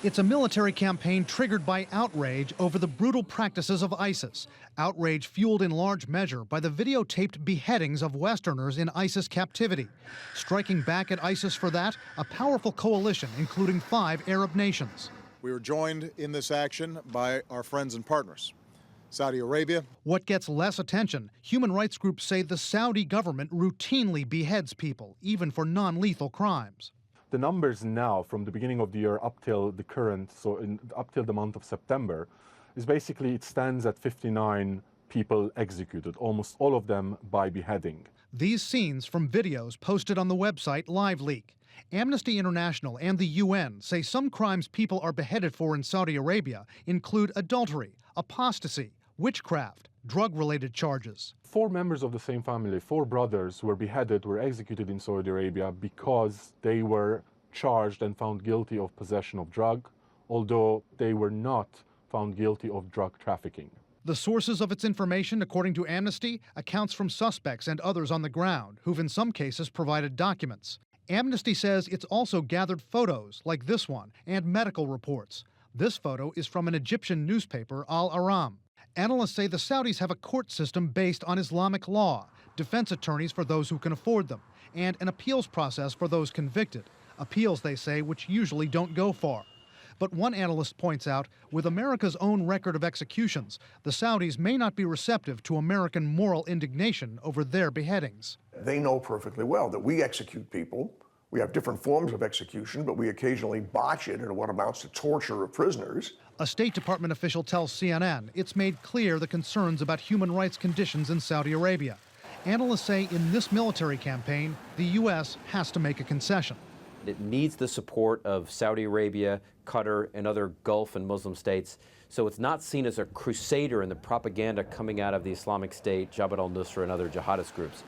It's a military campaign triggered by outrage over the brutal practices of ISIS. Outrage fueled in large measure by the videotaped beheadings of Westerners in ISIS captivity. Striking back at ISIS for that, a powerful coalition including 5 Arab nations. We were joined in this action by our friends and partners. Saudi Arabia. What gets less attention, human rights groups say the Saudi government routinely beheads people, even for non-lethal crimes. The numbers now, from the beginning of the year up till the current, up till the month of September, is basically it stands at 59 people executed, almost all of them by beheading. These scenes from videos posted on the website LiveLeak. Amnesty International and the UN say some crimes people are beheaded for in Saudi Arabia include adultery, apostasy, witchcraft, drug-related charges. 4 members of the same family, 4 brothers, were beheaded, were executed in Saudi Arabia because they were charged and found guilty of possession of drug, although they were not found guilty of drug trafficking. The sources of its information, according to Amnesty, accounts from suspects and others on the ground, who've in some cases provided documents. Amnesty says it's also gathered photos, like this one, and medical reports. This photo is from an Egyptian newspaper, Al Aram. Analysts say the Saudis have a court system based on Islamic law, defense attorneys for those who can afford them, and an appeals process for those convicted. Appeals, they say, which usually don't go far. But one analyst points out, with America's own record of executions, the Saudis may not be receptive to American moral indignation over their beheadings. They know perfectly well that we execute people. We have different forms of execution, but we occasionally botch it in what amounts to torture of prisoners. A State Department official tells CNN it's made clear the concerns about human rights conditions in Saudi Arabia. Analysts say in this military campaign, the U.S. has to make a concession. It needs the support of Saudi Arabia, Qatar, and other Gulf and Muslim states, so it's not seen as a crusader in the propaganda coming out of the Islamic State, Jabhat al-Nusra, and other jihadist groups.